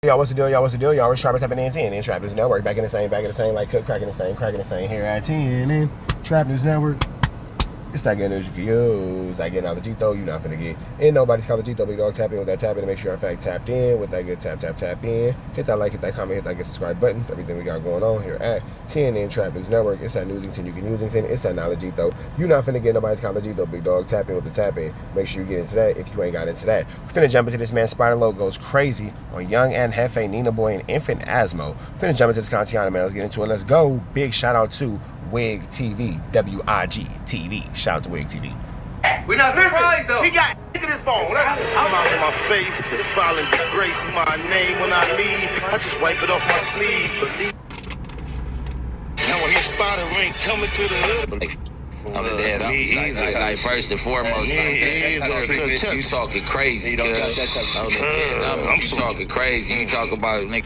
Y'all, what's the deal? Y'all, what's the deal? Y'all, we're sharp tapping in 10 and Trap News Network. Back in the same, like cook, cracking the same here at 10 and Trap News Network. It's that good news you can use. I get knowledge though, you not finna get in nobody's college though. Big dog, tap in with that tap in to make sure you're in fact tapped in with that good tap in. Hit that like, hit that comment, hit that good subscribe button for everything we got going on here at 10 and Trap News Network. It's that newsington you can usington. It's that knowledge though. You not finna get nobody's college though. Big dog, tap in with the tap in. Make sure you get into that if you ain't got into that. We're finna jump into this man. Spider Loc goes crazy on Young Ant JEFE, Nina Boy, and Infant Asmo. Finna jump into this content, man. Let's get into it. Let's go. Big shout out to Wig TV, WIG TV. Shout out to Wig TV. We're not surprised though. He got in his phone. Smile on my face, the foul and disgrace my name when I leave. I just wipe it off my sleeve. Now when he spot a ring coming to the hood. I'm dead. Like first and foremost, you talking crazy. You talking crazy. You talk about nigga.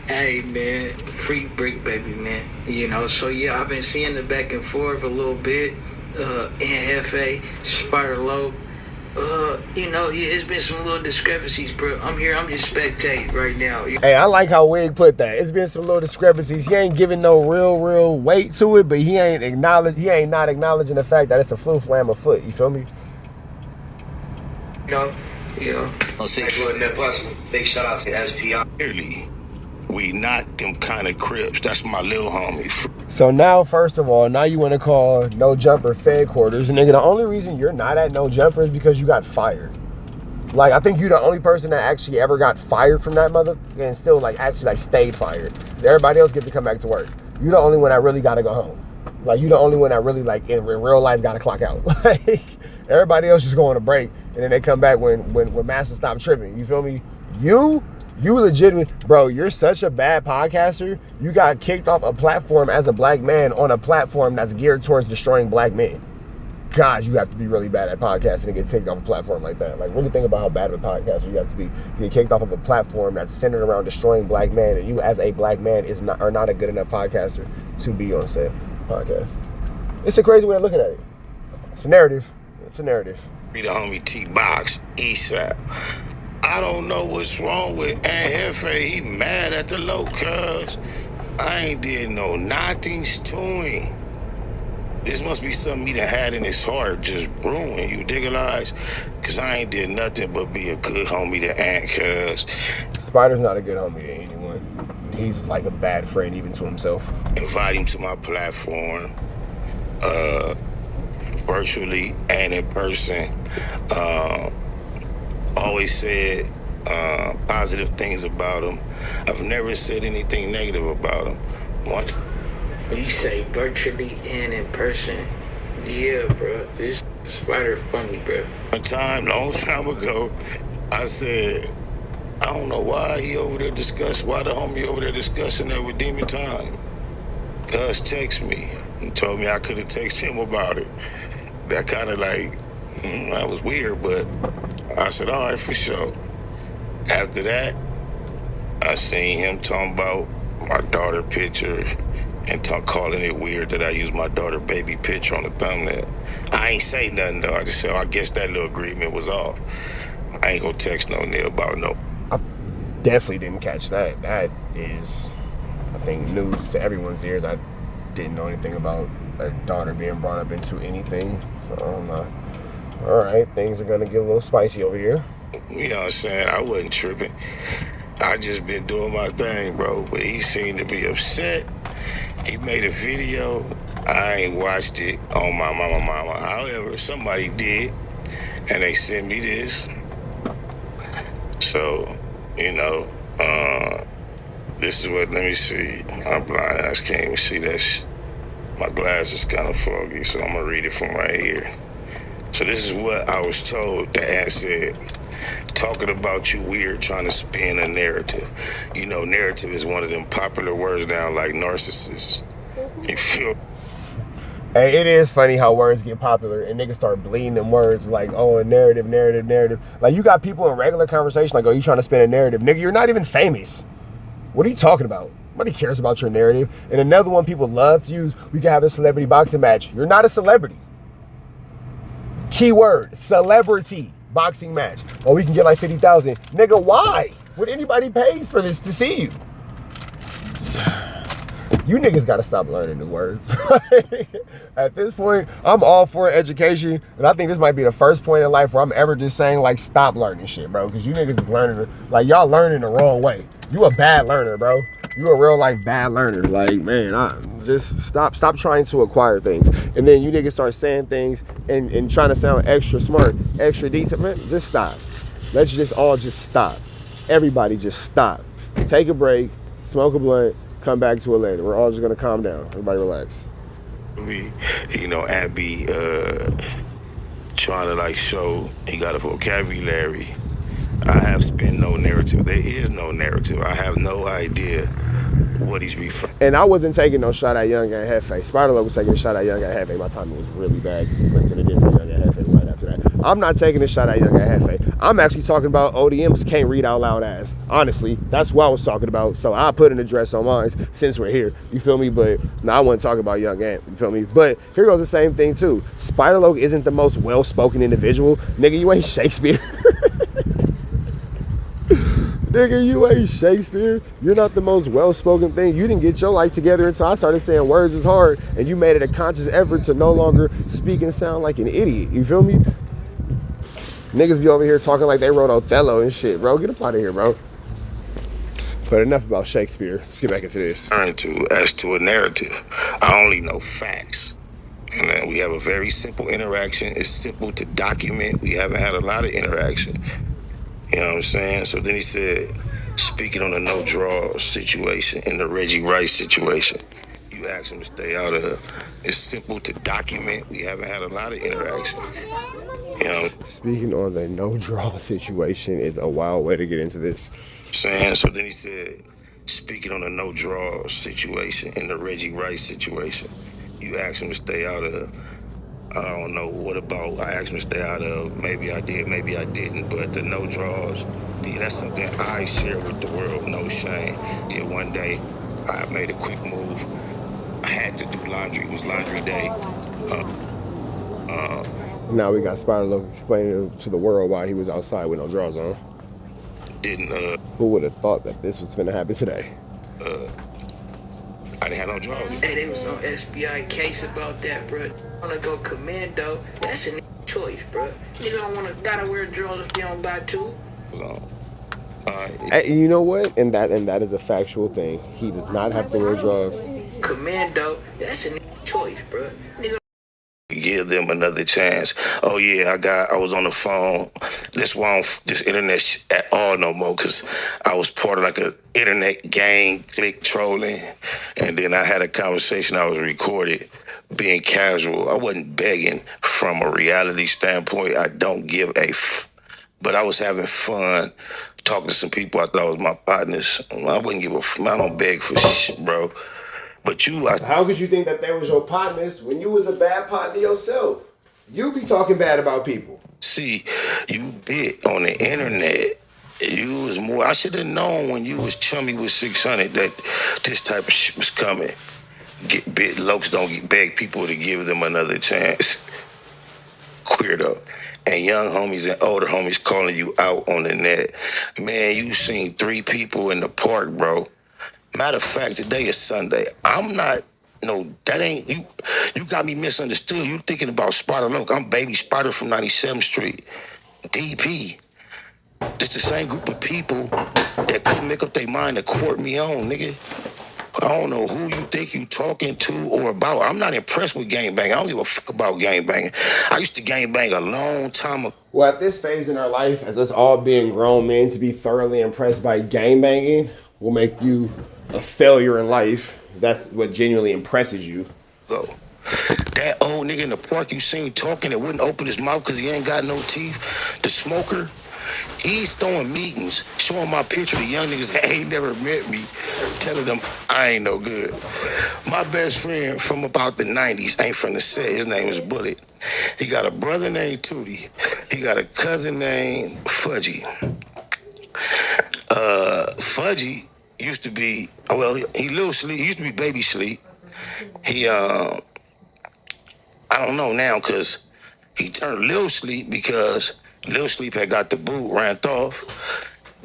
Hey man, free brick baby man. You know, so yeah, I've been seeing the back and forth a little bit. Ant JEFE, Spider Loc. You know, it's been some little discrepancies, bro. I'm here, I'm just spectating right now. Hey, I like how Wig put that. It's been some little discrepancies. He ain't giving no real weight to it, but he ain't not acknowledging the fact that it's a flu flam afoot. You feel me? You know, yeah. Big shout out to SPI. Clearly, we not them kind of Crips. That's my little homie. So now, first of all, now you want to call No Jumper Fed Quarters. Nigga, the only reason you're not at No Jumper is because you got fired. Like, I think you're the only person that actually ever got fired from that mother and still, like, actually, like, stayed fired. Everybody else gets to come back to work. You're the only one that really got to go home. Like, you're the only one that really, like, in real life got to clock out. Like, everybody else just go on a break, and then they come back when Master stop tripping. You feel me? You legitimate, bro, you're such a bad podcaster. You got kicked off a platform as a black man on a platform that's geared towards destroying black men. God, you have to be really bad at podcasting to get kicked off a platform like that. Like, really think about how bad of a podcaster you have to be to get kicked off of a platform that's centered around destroying black men, and you as a black man are not a good enough podcaster to be on said podcast. It's a crazy way of looking at it. It's a narrative. It's a narrative. Be the homie T-Box, ASAP. I don't know what's wrong with Ant JEFE. He mad at the Loc, cuz I ain't did no nothings to him. This must be something he done had in his heart just brewing, you digalize? Cause I ain't did nothing but be a good homie to Ant, cuz. Spider's not a good homie to anyone. He's like a bad friend even to himself. Invite him to my platform, virtually and in person. Always said positive things about him. I've never said anything negative about him. You say virtually and in person. Yeah, bro. This Spider funny, bro. One time, long time ago, I said, I don't know why the homie over there discussing that with Demon Time. Cuz text me and told me I could have texted him about it. That kind of like, that was weird, but I said, all right, for sure. After that, I seen him talking about my daughter picture and calling it weird that I used my daughter baby picture on the thumbnail. I ain't say nothing though. I just said, I guess that little agreement was off. I ain't gonna text no nigga about no. I definitely didn't catch that. That is, I think, news to everyone's ears. I didn't know anything about a daughter being brought up into anything. So all right, things are gonna get a little spicy over here. You know what I'm saying? I wasn't tripping. I just been doing my thing, bro. But he seemed to be upset. He made a video. I ain't watched it on my mama. However, somebody did, and they sent me this. So, you know, this is what, let me see. I'm blind, I can't even see that My glass is kind of foggy, so I'm gonna read it from right here. So this is what I was told. The Ant said, talking about you weird, trying to spin a narrative. You know, narrative is one of them popular words now, like narcissists. You feel? Hey, it is funny how words get popular and niggas start bleeding them words like, oh, a narrative. Like, you got people in regular conversation like, oh, you trying to spin a narrative. Nigga, you're not even famous. What are you talking about? Nobody cares about your narrative. And another one people love to use, we can have a celebrity boxing match. You're not a celebrity. Keyword, celebrity boxing match. Oh, we can get like 50,000. Nigga, why? Would anybody pay for this to see you? You niggas gotta stop learning new words. At this point, I'm all for education, and I think this might be the first point in life where I'm ever just saying, like, stop learning shit, bro. Because you niggas is learning, like, y'all learning the wrong way. You a bad learner, bro. You a real life bad learner. Like, man, just stop trying to acquire things. And then you niggas start saying things and trying to sound extra smart, extra decent. Man, just stop. Let's just all just stop. Everybody just stop. Take a break, smoke a blunt, come back to it later. We're all just gonna calm down. Everybody relax. And be trying to like show he got a vocabulary. I have spent no narrative. There is no narrative. I have no idea what he's referring. And I wasn't taking no shot at Young Ant JEFE. Spider Loc was taking a shot at Young Ant JEFE. My timing was really bad because he's gonna did say Young Ant JEFE right after that. I'm not taking a shot at Young Ant JEFE. I'm actually talking about ODMs can't read out loud ass. Honestly, that's what I was talking about. So I put an address on mine since we're here. You feel me? But no, I wasn't talking about Young Ant. You feel me? But here goes the same thing too. Spider Loc isn't the most well-spoken individual. Nigga, you ain't Shakespeare. Nigga, you ain't Shakespeare. You're not the most well-spoken thing. You didn't get your life together until I started saying words is hard, and you made it a conscious effort to no longer speak and sound like an idiot. You feel me? Niggas be over here talking like they wrote Othello and shit, bro. Get up out of here, bro. But enough about Shakespeare. Let's get back into this. As to a narrative, I only know facts. And then we have a very simple interaction. It's simple to document. We haven't had a lot of interaction. You know what I'm saying? So then he said, speaking on the no draw situation and the Reggie Rice situation, you asked him to stay out of it. It's simple to document. We haven't had a lot of interaction. You know? Speaking on the no draw situation is a wild way to get into this. Saying, so then he said, speaking on the no draw situation and the Reggie Rice situation, you asked him to stay out of. I don't know what about. I asked him to stay out of. Maybe I did, maybe I didn't. But the no draws, yeah, that's something I share with the world. No shame. Yeah, one day I made a quick move. I had to do laundry. It was laundry day. Now we got Spider Loc explaining to the world why he was outside with no drawers on. Who would have thought that this was gonna happen today? I didn't have no drawers. Hey, they was on SBI case about that, bro. Wanna go commando? That's a choice, bro. Nigga don't gotta wear drawers if they don't buy two. Hey, you know what? And that is a factual thing. He does not have to wear drawers. Commando, that's a choice, bro. Nigga. Give them another chance. Oh yeah, I was on the phone. This why I don't this internet at all no more, because I was part of like a internet gang, click trolling, and then I had a conversation. I was recorded, being casual. I wasn't begging from a reality standpoint. I don't give a but I was having fun talking to some people I thought was my partners. I wouldn't give a I don't beg for shit, bro. But how could you think that they was your partners when you was a bad partner yourself? You be talking bad about people. See, you bit on the internet. You was more. I should have known when you was chummy with 600 that this type of shit was coming. Get bit. Lokes don't beg people to give them another chance. Queerdo. And young homies and older homies calling you out on the net. Man, you seen 3 people in the park, bro. Matter of fact, today is Sunday. I'm not, no, that ain't, you got me misunderstood. You thinking about Spider Loc. I'm Baby Spider from 97th Street. DP. It's the same group of people that couldn't make up their mind to court me on, nigga. I don't know who you think you talking to or about. I'm not impressed with gangbanging. I don't give a fuck about gangbanging. I used to gangbang a long time ago. Well, at this phase in our life, as us all being grown men, to be thoroughly impressed by gangbanging will make you a failure in life. That's what genuinely impresses you. Go. That old nigga in the park you seen talking that wouldn't open his mouth because he ain't got no teeth, the smoker, he's throwing meetings, showing my picture to young niggas that ain't never met me, telling them I ain't no good. My best friend from about the 90s ain't from the set. His name is Bullet. He got a brother named Tootie. He got a cousin named Fudgy. Fudgy used to be, well, he Lil Sleep. He used to be Baby Sleep. He, I don't know now because he turned Lil Sleep because Lil Sleep had got the boot, ran off.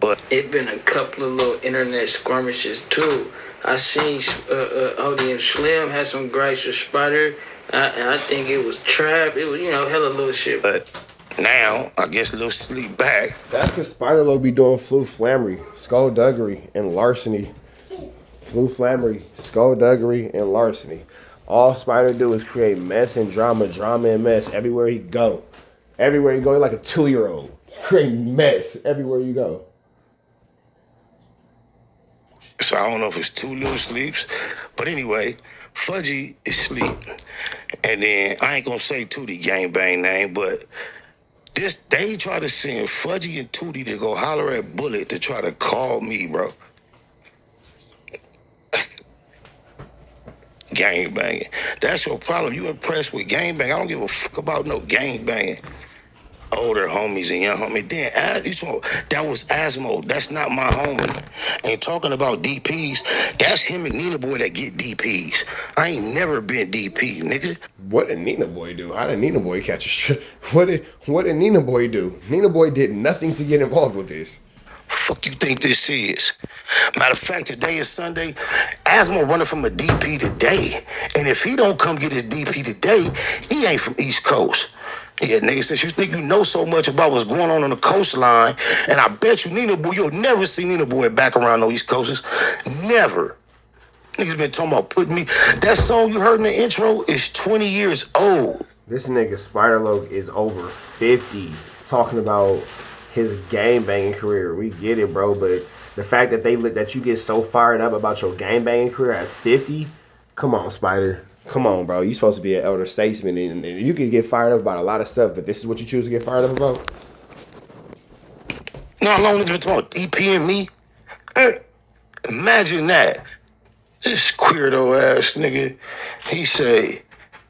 But it been a couple of little internet skirmishes too. I seen ODM Slim had some gripes with Spider. I think it was Trap. It was, hella little shit. But now, I guess a little sleep back. That's because Spider Loc be doing flammery, skullduggery, and larceny. Flammery, skullduggery, and larceny. All Spider do is create mess and drama and mess everywhere he go. Everywhere you go, you're like a 2-year-old. Create mess everywhere you go. So I don't know if it's 2 little sleeps. But anyway, Fudgy is asleep. And then, I ain't gonna say Tootie gangbang name, but they try to send Fudgy and Tootie to go holler at Bullet to try to call me, bro. Gangbanging. That's your problem. You impressed with gangbang. I don't give a fuck about no gangbanging. Older homies and young homies. Then that was Asmo. That's not my homie. Ain't talking about DPs. That's him and Nina Boy that get DPs. I ain't never been DP, nigga. What did Nina Boy do? How did Nina Boy catch a strip? What did Nina Boy do? Nina Boy did nothing to get involved with this. Fuck you think this is? Matter of fact, today is Sunday. Asmo running from a DP today. And if he don't come get his DP today, he ain't from East Coast. Yeah, nigga, since you think you know so much about what's going on the coastline, and I bet you Nina Boy, you'll never see Nina Boy back around no East Coasters. Never. Niggas been talking about putting me. That song you heard in the intro is 20 years old. This nigga Spider Loc is over 50, talking about his gang banging career. We get it, bro, but the fact that that you get so fired up about your gang banging career at 50, come on, Spider. Come on, bro. You supposed to be an elder statesman, and you can get fired up about a lot of stuff, but this is what you choose to get fired up about? You know how long niggas been talking about DP and me? Imagine that. This queerdo ass nigga, he say,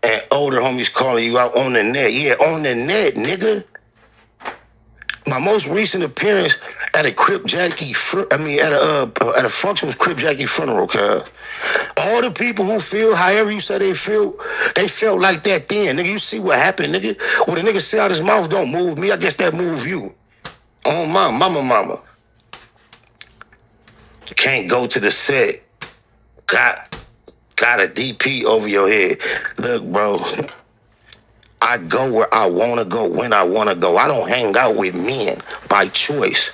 and older homies calling you out on the net. Yeah, on the net, nigga. My most recent appearance at a Crip Jackie, at a function was Crip Jackie funeral, cuz. All the people who feel however you say they felt like that then. Nigga, you see what happened, nigga? When a nigga say out his mouth don't move me, I guess that move you. Oh, my mama. You can't go to the set. Got a DP over your head. Look, bro. I go where I want to go, when I want to go. I don't hang out with men by choice.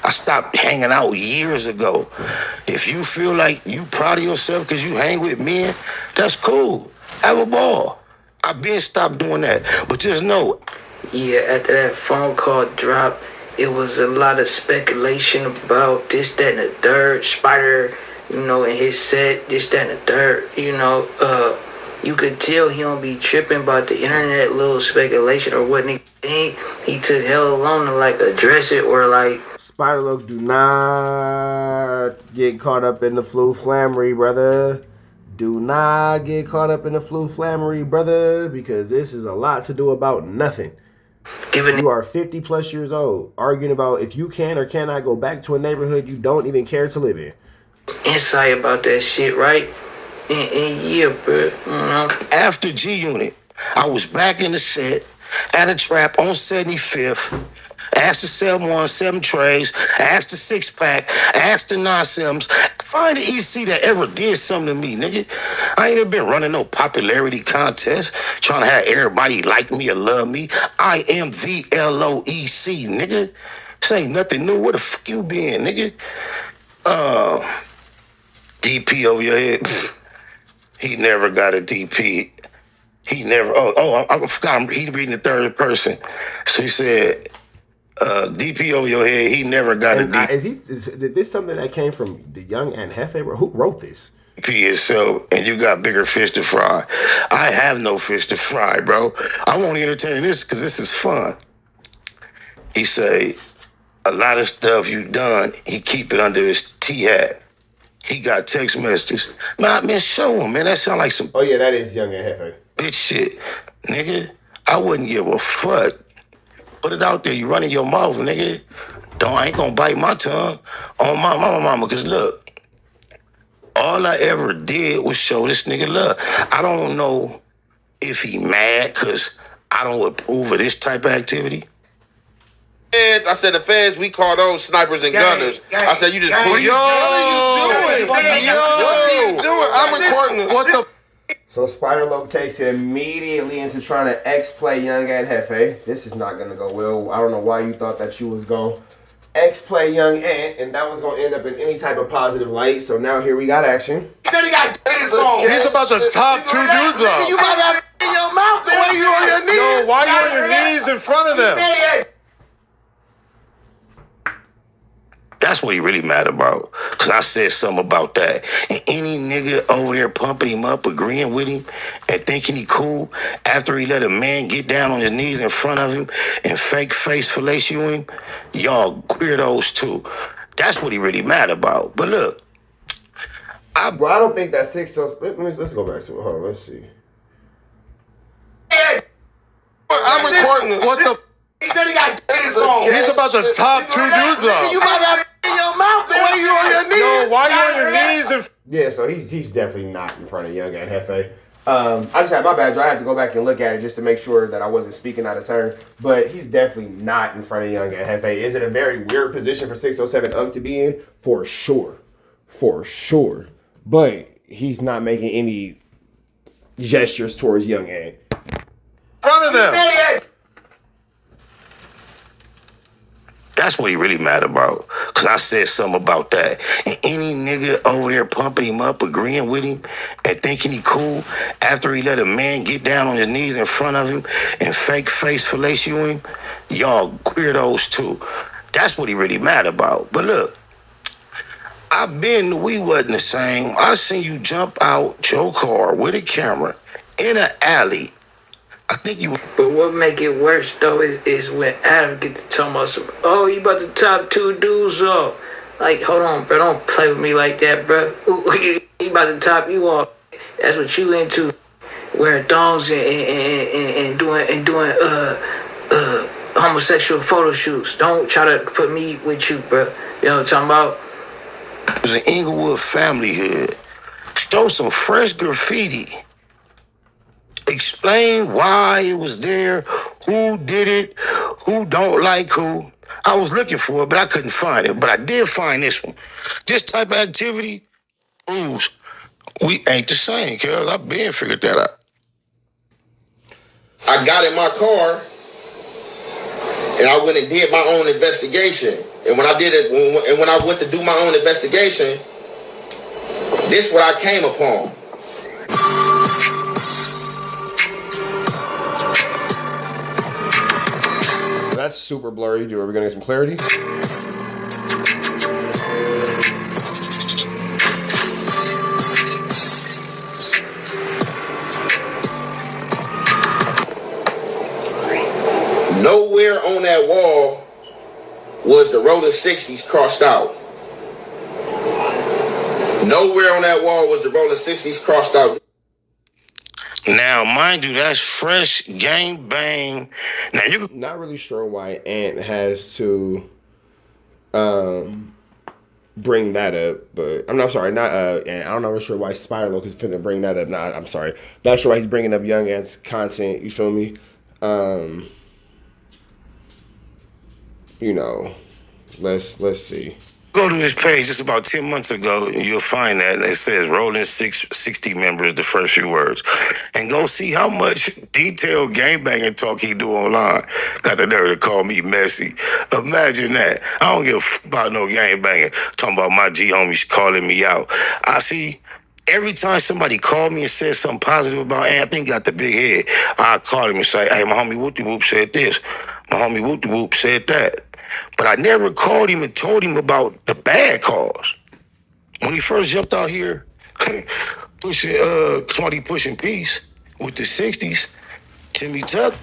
I stopped hanging out years ago. If you feel like you proud of yourself because you hang with men, that's cool. Have a ball. I've been stopped doing that. But just know. Yeah, after that phone call drop, it was a lot of speculation about this, that, and the third. Spider, in his set, this, that, and the third, you could tell he don't be tripping about the internet little speculation or what he think. He took hell long to address it or Spider Loc, do not get caught up in the flammery, brother. Do not get caught up in the flammery, brother, because this is a lot to do about nothing. You are 50 plus years old, arguing about if you can or cannot go back to a neighborhood you don't even care to live in. Insight about that shit, right? And yeah, bro. After G Unit, I was back in the set at a trap on 75th. Asked the 717 trays. Asked the 6-pack. Asked the 9-7s. Find an EC that ever did something to me, nigga. I ain't even been running no popularity contest, trying to have everybody like me or love me. I am the LOEC, nigga. This ain't nothing new. Where the fuck you been, nigga? DP over your head. He never got a DP. He never. I forgot. He reading the third person. So he said, "DP over your head." He never got a DP. Is this something that came from the Young Ant JEFE? Who wrote this? DP yourself, and you got bigger fish to fry. I have no fish to fry, bro. I won't entertain this because this is fun. He say, a lot of stuff you done, he keep it under his T-hat. He got text messages. Man, show him, man. That sound like some... Oh, yeah, that is Young Ant JEFE. Bitch shit. Nigga, I wouldn't give a fuck. Put it out there. You running your mouth, nigga. I ain't gonna bite my tongue on my mama. Because look, all I ever did was show this nigga love. I don't know if he mad because I don't approve of this type of activity. feds, I said the feds, we call those snipers and gunners. I said you just put What are you doing? I'm recording. What the? So Spider Loc takes it immediately into trying to X-play Young Ant JEFE. This is not going to go well. I don't know why you thought that you was going to X-play Young Ant, and that was going to end up in any type of positive light. So now here we got action. He said he got He's about to top 2 dudes off. You might have in your mouth the way you on your knees. Yo, why you on your knees in front of them? That's what he really mad about. Because I said something about that. And any nigga over there pumping him up, agreeing with him, and thinking he cool, after he let a man get down on his knees in front of him and fake face fellatio him, y'all weirdos too. That's what he really mad about. But look, Bro, I don't think that 6. So let's go back to it. Hold on, let's see. I'm recording. What the? He said he got He's about to top 2 dudes off. You might have in your mouth the way you on your knees. Yo, why you on your knees? Yeah, so he's definitely not in front of Young Ant JEFE. I just had my bad. I had to go back and look at it just to make sure that I wasn't speaking out of turn. But he's definitely not in front of Young Ant JEFE. Is it a very weird position for 607 to be in? For sure. For sure. But he's not making any gestures towards Young Ant. In front of them. that's what he really mad about. Because I said something about that. And any nigga over there pumping him up, agreeing with him, and thinking he cool, after he let a man get down on his knees in front of him and fake face fellatio him, y'all weirdos too. That's what he really mad about. But look, we wasn't the same. I seen you jump out your car with a camera in an alley. I think you. But what make it worse though is when Adam gets to tell us, oh, you about to top two dudes off. Like, hold on, bro, don't play with me like that, bro. He about to top you off. That's what you into, wearing thongs and doing homosexual photo shoots. Don't try to put me with you, bro. You know what I'm talking about? It was an Inglewood family hood. Show some fresh graffiti. Explain why it was there, who did it, who don't like who. I was looking for it, but I couldn't find it. But I did find this one. This type of activity proves we ain't the same, cuz I've been figured that out. I got in my car and I went and did my own investigation. And when I did it, and when I went to do my own investigation, this is what I came upon. That's super blurry. Are we gonna get some clarity? Nowhere on that wall was the Rolling 60s crossed out. Nowhere on that wall was the Rolling 60s crossed out. Now, mind you, that's fresh gang bang. Now you not really sure why Ant has to bring that up, but I'm not sorry, not and I'm not sure why Spider Loc is finna bring that up. I'm sorry, not sure why he's bringing up Young Ant's content. You feel me? You know, let's see. Go to his page just about 10 months ago, and you'll find that it says Rolling 60 members, the first few words. And go see how much detailed gangbanging talk he do online. Got the nerve to call me messy. Imagine that. I don't give a f about no gangbanging. Talking about my G homies calling me out. I see every time somebody called me and said something positive about Anthony, got the big head, I call him and say, hey, my homie Whoopty Whoop said this. My homie Whoopty Whoop said that. But I never called him and told him about the bad cause. When he first jumped out here, pushing peace with the 60s, Timmy Tuck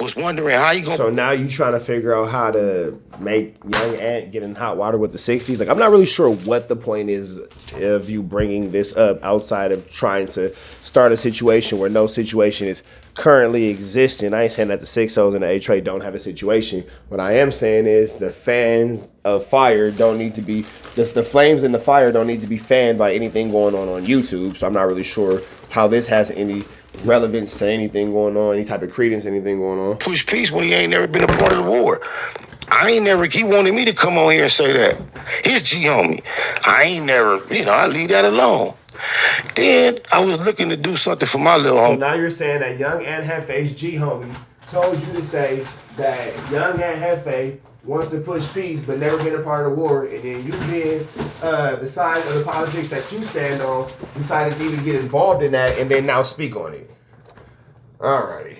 was wondering how he gonna... So now you trying to figure out how to make Young Ant get in hot water with the 60s? Like, I'm not really sure what the point is of you bringing this up outside of trying to start a situation where no situation is currently existing. I ain't saying that the 6-0s and the A-Trade don't have a situation. What I am saying is the fans of fire don't need to be, the flames in the fire don't need to be fanned by anything going on YouTube. So I'm not really sure how this has any relevance to anything going on, any type of credence, anything going on. Push peace when he ain't never been a part of the war. I ain't never, he wanted me to come on here and say that. His G homie. I ain't never, I leave that alone. Then I was looking to do something for my little homie. So now you're saying that Young Ant Jefe's G homie told you to say that Young Ant Jefe wants to push peace but never been a part of the war, and then you being the side of the politics that you stand on decided to even get involved in that and then now speak on it. Alrighty,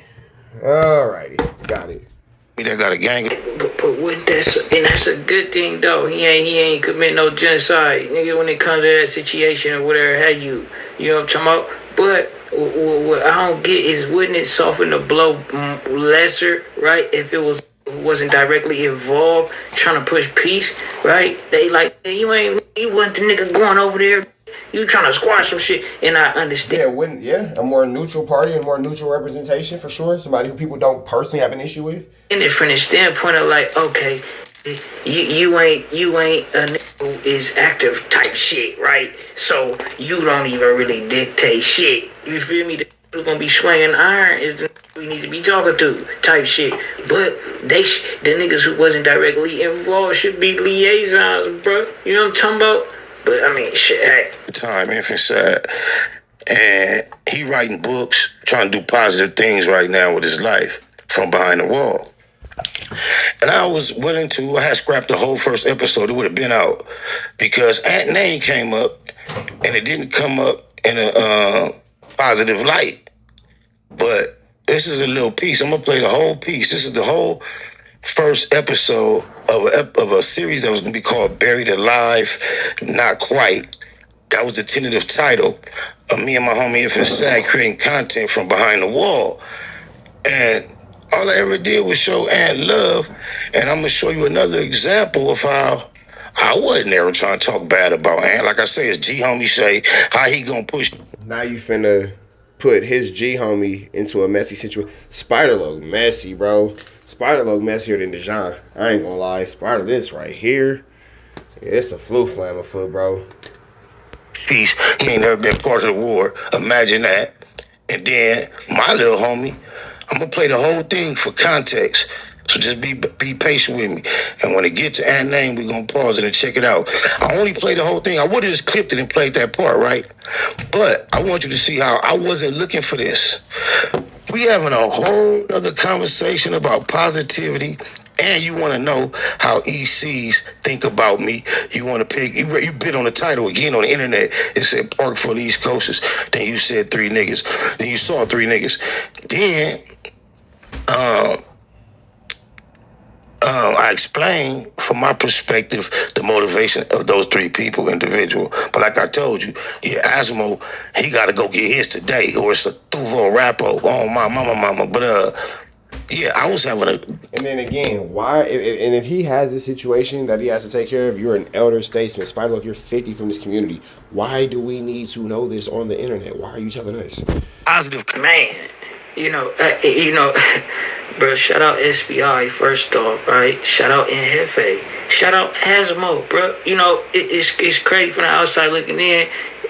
got it. That got a gang. But wouldn't that's a good thing though. He ain't commit no genocide, nigga. When it comes to that situation or whatever, have you know what I'm talking about? But what I don't get is, wouldn't it soften the blow lesser, right? If it wasn't directly involved trying to push peace, right? They like, hey, you want the nigga going over there. You trying to squash some shit, and I understand. A more neutral party and more neutral representation for sure. Somebody who people don't personally have an issue with. And it from the standpoint of like, okay, you ain't a nigga who is active type shit, right? So you don't even really dictate shit. You feel me? The who's gonna be swinging iron is the we need to be talking to type shit. But the niggas who wasn't directly involved should be liaisons, bro. You know what I'm talking about? But I mean, shit, hey. Time, infant sad. And he writing books, trying to do positive things right now with his life from behind the wall. And I was willing to, I had scrapped the whole first episode. It would have been out because Ant name came up and it didn't come up in a positive light. But this is a little piece. I'm going to play the whole piece. This is the whole first episode of a series that was going to be called Buried Alive, Not Quite. That was the tentative title of me and my homie Infant Sad creating content from behind the wall. And all I ever did was show Ant love. And I'm going to show you another example of how I wasn't ever trying to talk bad about Ant. Like I say, his G homie say, how he going to push. Now you finna put his G homie into a messy situation. Spider Loc messy, bro. Spider Loc messier than Dejan. I ain't gonna lie. Spider, this right here, it's a flu flammer foot, bro. Peace. He ain't never been part of the war. Imagine that. And then my little homie, I'm gonna play the whole thing for context. So just be patient with me. And when it get to Ant name, we're gonna pause it and check it out. I only played the whole thing. I would have just clipped it and played that part, right? But I want you to see how I wasn't looking for this. We having a whole other conversation about positivity, and you want to know how ECs think about me. You want to pick, you bid on the title again on the internet. It said Park for the East Coasters. Then you said 3 niggas. Then you saw 3 niggas. Then, I explained from my perspective the motivation of those 3 people individual. But like I told you, Asmo, he got to go get his today, or it's a Thuvo Rapo. Oh, my mama. But I was having a. And then again, why? And if he has this situation that he has to take care of, you're an elder statesman. Spider Loc, you're 50 from this community. Why do we need to know this on the internet? Why are you telling us? Positive. Man, bro, shout out SBI first off, right? Shout out Jefe. Shout out Asmo, bro. It's crazy from the outside looking in.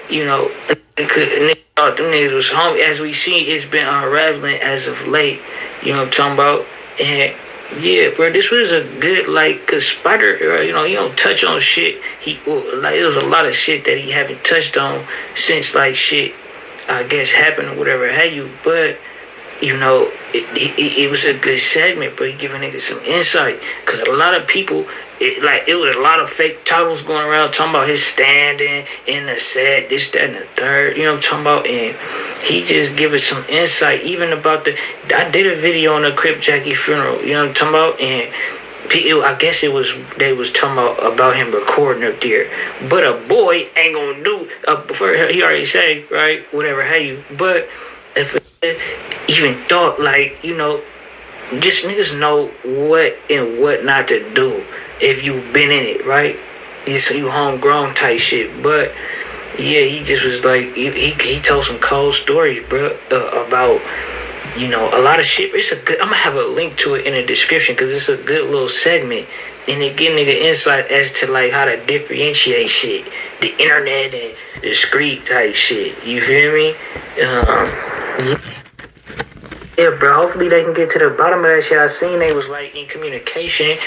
Niggas thought them niggas was home. As we see, it's been unraveling as of late. You know what I'm talking about? And yeah, bro, this was a good, cause Spider, he don't touch on shit. It was a lot of shit that he haven't touched on since, shit, I guess, happened or whatever have you. But, it was a good segment, but he giving niggas some insight. Cause a lot of people, it was a lot of fake titles going around talking about his standing in the set, this, that, and the third. You know what I'm talking about? And he just give us some insight, even about I did a video on the Crip Jackie funeral. You know what I'm talking about? And I guess they was talking about him recording up there. But a boy ain't gonna do. He already said, right? Whatever, hey you. But if even thought, just niggas know what and what not to do if you been in it, right? You homegrown type shit. But yeah, he just was he told some cold stories, bro, about a lot of shit. I'm gonna have a link to it in the description because it's a good little segment, and it give nigga insight as to how to differentiate shit, the internet and the street type shit. You feel me? Yeah, bro. Hopefully they can get to the bottom of that shit. I seen they was like in communication.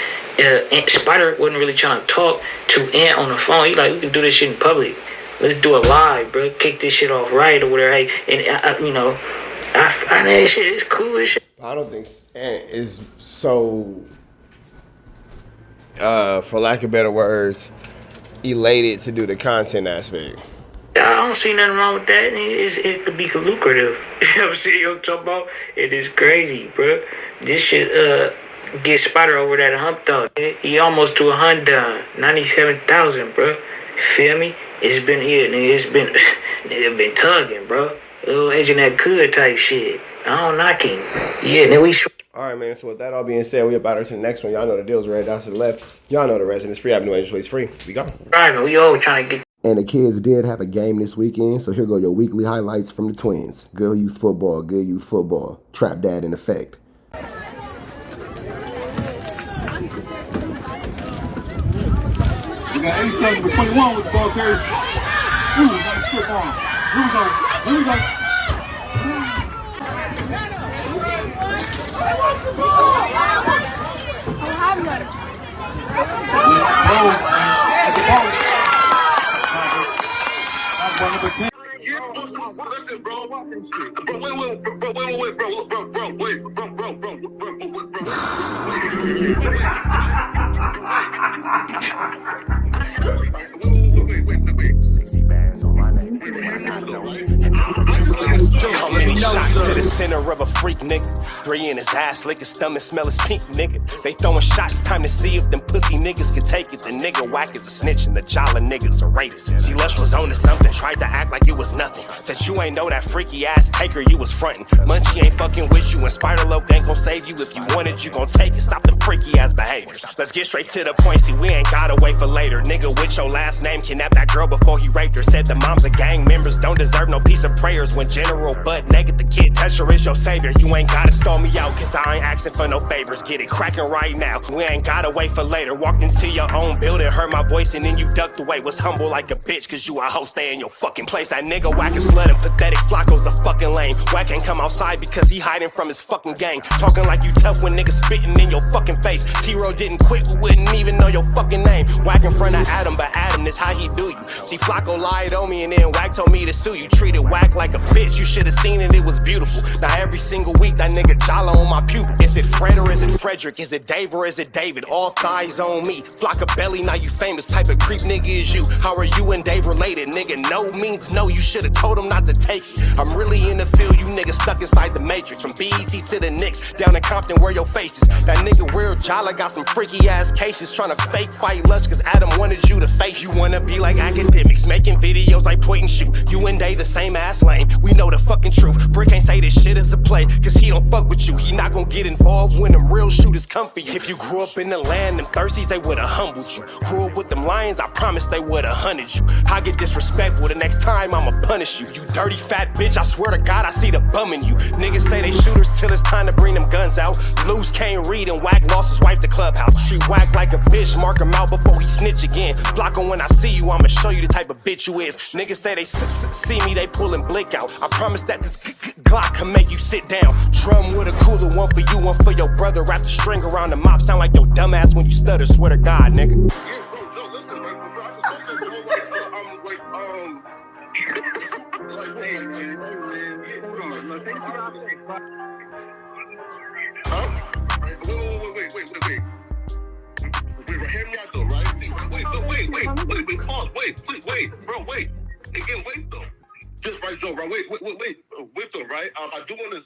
Spider wasn't really trying to talk to Ant on the phone. He like, we can do this shit in public. Let's do it live, bro. Kick this shit off right or whatever. Hey, and you know, I know this shit is cool as shit. I don't think Ant is so, for lack of better words, elated to do the content aspect. I don't see nothing wrong with that. It could be lucrative. You know what I'm saying? I'm talking about? It is crazy, bro. This shit get Spider over that hump though. He almost to 97,000, bro. Feel me? It's been here, nigga. It's been tugging, bro. Little agent that could type shit. I don't knock him. Yeah, then we. All right, man. So with that all being said, we about to the next one. Y'all know the deal's right down to the left. Y'all know the rest, and it's free. Avenue Agents Ways free. We go. Right, man. We all trying to get. And the kids did have a game this weekend, so here go your weekly highlights from the Twins. Good youth football, good youth football. Trap dad in effect. We got 87 for 21 with the ball carrier. Ooh, got the strip on. Here we go. Here we go. That's a ball. Wait. 60 bands on my name. How many shots to the center of a freak, nigga? 3 in his ass, lick his stomach, smell his pink, nigga. They throwing shots, time to see if them pussy niggas can take it. The nigga whack is a snitch and the jolly niggas are raiders. See, Lush was on to something, tried to act like it was nothing. Said you ain't know that freaky ass taker you was frontin'. Munchie ain't fucking with you and Spider Loc ain't gon' save you. If you want it, you gon' take it. Stop them freaky ass behaviors. Let's get straight to the point, see we ain't gotta wait for later. Nigga with your last name kidnapped that girl before he raped her. Said the moms of gang members don't deserve no piece of prayers. When General butt naked, the kid Tesher is your savior. You ain't gotta stall me out, cause I ain't asking for no favors. Get it cracking right now, we ain't gotta wait for later. Walked into your own building, heard my voice and then you ducked away. Was humble like a bitch, cause you a hoe, stay in your fucking place. That nigga whack and slut and pathetic, Flacco's a fucking lame. Whack ain't come outside because he hiding from his fucking gang. Talking like you tough when niggas spitting in your fucking face. T-Row didn't quit, we wouldn't even know your fucking name. Whack in front of Adam, but Adam is how he do you. See, Flacco lied on me and then Whack told me to sue you. Treated Whack like a bitch, you should've seen it, it was beautiful. Now every single week that nigga jolly on my pupil. Is it Fred or is it Frederick? Is it Dave or is it David? All thighs on me. Flock of belly, now you famous. Type of creep nigga is you. How are you and Dave related? Nigga, no means no. You should've told him not to take it. I'm really in the field, you niggas stuck inside the matrix. From BET to the Knicks, down in Compton where your face is. That nigga real jolly got some freaky ass cases. Tryna fake fight Lush cause Adam wanted you to face. You wanna be like academics, making videos like point and shoot. You and Dave the same ass lame. We know the fucking truth. Brick ain't say this shit is a play, cause he don't fuck with you. He not gon' get involved when them real shooters come for you. If you grew up in the land, them thirsties, they would've humbled you. Grew up with them lions, I promise they would've hunted you. I get disrespectful, the next time I'ma punish you. You dirty fat bitch, I swear to God I see the bum in you. Niggas say they shooters till it's time to bring them guns out. Loose can't read and Whack lost his wife to Clubhouse. Treat Whack like a bitch, mark him out before he snitch again. Flacco, when I see you, I'ma show you the type of bitch you is. Niggas say they see me, they pullin' blick out. I promise that this Glock can make you sit down. Drum with a cooler, one for you, one for your brother. Wrap the string around the mop, sound like your dumbass when you stutter. Swear to God, nigga. Hear me out though, right? Wait, bro, wait. Again, wait though. Just right, Joe, right? Wait though, right? I do want to